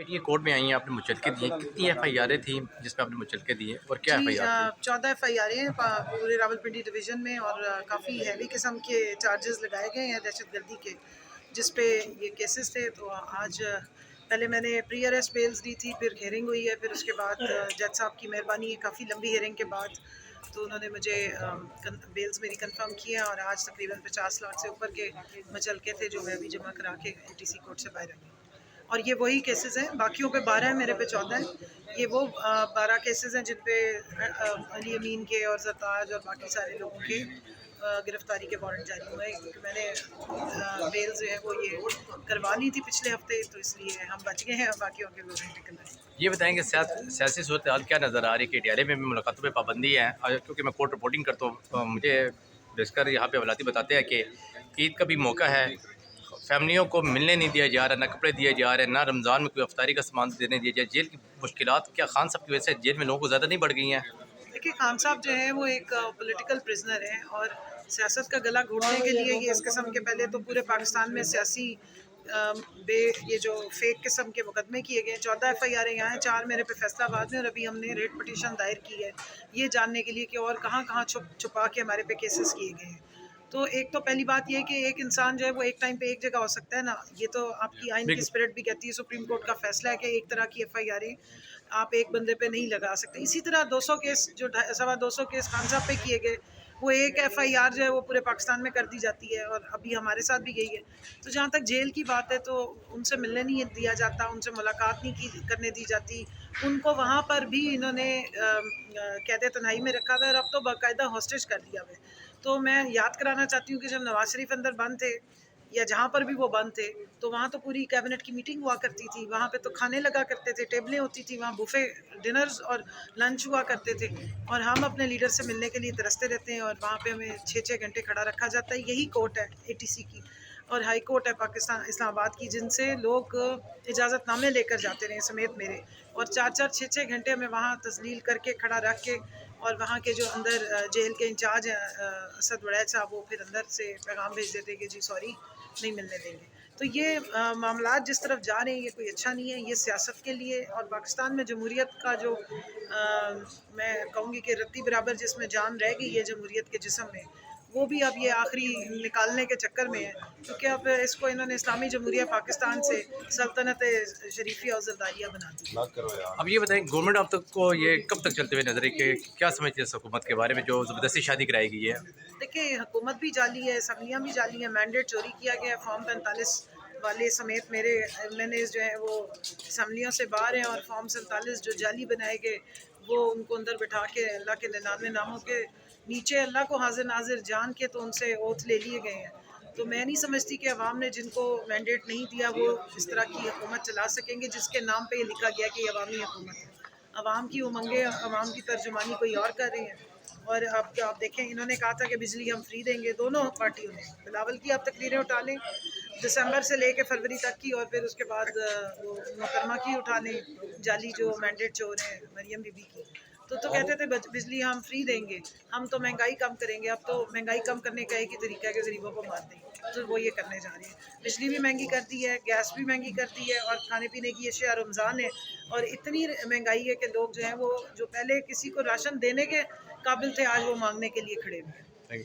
ये कोर्ट में आई हैं, आपने मुचलके दिए, कितनी एफआईआरें थी जिसमें आपने मुचलके दिए और क्या जी, एफआईआर थी? 14 FIR हैं पूरे रावलपिंडी डिवीज़न में और काफ़ी हैवी किस्म के चार्जेस लगाए गए हैं दहशतगर्दी के, जिस पे ये केसेस थे। तो आज पहले मैंने प्री अरेस्ट बेल्स दी थी, फिर हियरिंग हुई है, फिर उसके बाद जज साहब की मेहरबानी है, काफ़ी लंबी हियरिंग के बाद तो उन्होंने मुझे बेल्स मेरी कंफर्म की हैं और आज तकरीबन 50 लाख से ऊपर के मुचलके थे जो मैं अभी जमा करा के ATC कोर्ट से बाहर आई हूँ। और ये वही केसेस हैं, बाकियों पे 12 है, मेरे पे 14 है। ये वो 12 केसेस हैं जिन पे अली अमीन के और ज़रताज और बाकी सारे लोगों के गिरफ्तारी के वारंट जारी हुए हैं, क्योंकि मैंने बेल जो है वो ये करवा ली थी पिछले हफ्ते, तो इसलिए हम बच गए हैं, बाकियों के वारंट निकल रहे हैं। ये बताएं कि सियासी सूरत हाल क्या नज़र आ रही है कि DLA में भी मुलाकातों पर पाबंदी है और क्योंकि मैं कोर्ट रिपोर्टिंग करता हूँ तो मुझे बेशकर यहाँ पे हवालाती बताते हैं कि ईद का भी मौका है, फैमिलियों को मिलने नहीं दिया जा रहा, ना कपड़े दिए जा रहे हैं, ना रमज़ान में कोई अफ्तारी का सामान देने दिया जाए। जेल की मुश्किलात क्या खान साहब की वजह से जेल में लोगों को ज़्यादा नहीं बढ़ गई हैं? देखिए, खान साहब जो है वो एक पॉलिटिकल प्रिजनर हैं और सियासत का गला घोटने के लिए ये इस किस्म के पहले तो पूरे पाकिस्तान में सियासी बे ये जो फेक किस्म के मुकदमे किए गए, 14 FIR यहाँ हैं, 4 मेरे पे फैसलाबाद में, और अभी हमने रेट पटिशन दायर की है ये जानने के लिए कि और कहाँ कहाँ छुपा के हमारे पे केसेस किए गए हैं। तो एक तो पहली बात ये कि एक इंसान जो है वो एक टाइम पे एक जगह हो सकता है ना, ये तो आपकी आइन की बिल्कुल। स्पिरिट भी कहती है, सुप्रीम कोर्ट का फैसला है कि एक तरह की FIR आप एक बंदे पे नहीं लगा सकते। इसी तरह 200 केस जो 250 केस खान साहब पे किए गए, वो एक FIR जो है वो पूरे पाकिस्तान में कर दी जाती है और अभी हमारे साथ भी गई है। तो जहाँ तक जेल की बात है तो उनसे मिलने नहीं दिया जाता, उनसे मुलाकात नहीं की करने दी जाती। उनको वहाँ पर भी इन्होंने कैद तन्हाई में रखा हुआ है और अब तो बाकायदा हॉस्टेज कर दिया हुआ है। तो मैं याद कराना चाहती हूँ कि जब नवाज शरीफ अंदर बंद थे या जहाँ पर भी वो बंद थे, तो वहाँ तो पूरी कैबिनेट की मीटिंग हुआ करती थी, वहाँ पे तो खाने लगा करते थे, टेबलें होती थी, वहाँ बुफे डिनर्स और लंच हुआ करते थे। और हम अपने लीडर से मिलने के लिए तरसते रहते हैं और वहाँ पे हमें 6-6 घंटे खड़ा रखा जाता है। यही कोर्ट है ATC की और हाई कोर्ट है पाकिस्तान इस्लामाबाद की, जिनसे लोग इजाज़तनामे लेकर जाते रहे समेत मेरे, और 4-4 6-6 घंटे हमें वहाँ तस्लील करके खड़ा रख के, और वहाँ के जो अंदर जेल के इंचार्ज हैं असद वड़ैच साहब, वो फिर अंदर से पैगाम भेज देते कि जी सॉरी, नहीं मिलने देंगे। तो ये मामलात जिस तरफ जा रहे हैं ये कोई अच्छा नहीं है, ये सियासत के लिए और पाकिस्तान में जमहूरियत का जो मैं कहूँगी कि रत्ती बराबर जिसमें जान रह गई है जमहूरियत के जिस्म में, वो भी अब ये आखिरी निकालने के चक्कर में है, क्योंकि अब इसको इन्होंने इस्लामी जमहूरिया पाकिस्तान से सल्तनत शरीफिया और जरदारिया बना दी। अब ये बताएं गवर्नमेंट अब तक को ये कब तक चलते हुए नजर है कि क्या समझते हैं इस हुकूमत के बारे में जो ज़बरदस्ती शादी कराई गई है? देखिए, हुकूमत भी जाली है, असम्बलियाँ भी जाली हैं, मैंडेट चोरी किया गया है, फॉर्म 45 वाले समेत मेरे MNAs जो हैं वो असम्बलियों से बाहर हैं, और फॉर्म 47 जो जाली बनाए गए वो उनको अंदर बिठा के अल्लाह के 99 नामों के नीचे अल्लाह को हाजिर नाजिर जान के तो उनसे ओथ ले लिए गए हैं। तो मैं नहीं समझती कि अवाम ने जिनको मैंडेट नहीं दिया वो इस तरह की हुकूमत चला सकेंगे जिसके नाम पे ये लिखा गया कि ये अवामी हुकूमत है। अवाम की उमंगें, अवाम की तर्जुमानी कोई और कर रहे हैं। और अब आप देखें, इन्होंने कहा था कि बिजली हम फ्री देंगे, दोनों पार्टियों ने। बिलावल की आप तकरीरें उठा लें दिसंबर से लेके फरवरी तक की, और फिर उसके बाद वो मोहतरमा की उठा लें, जाली जो मैंडेट चोर है मरियम बीबी की। तो कहते थे बिजली हम फ्री देंगे, हम तो महंगाई कम करेंगे। अब तो महंगाई कम करने का एक ही तरीका है कि गरीबों को मार दें, तो वो ये करने जा रहे हैं। बिजली भी महंगी कर दी है, गैस भी महंगी कर दी है, और खाने पीने की अशिया, रमज़ान है और इतनी महंगाई है कि लोग जो हैं वो जो पहले किसी को राशन देने के काबिल थे आज वो मांगने के लिए खड़े हुए हैं।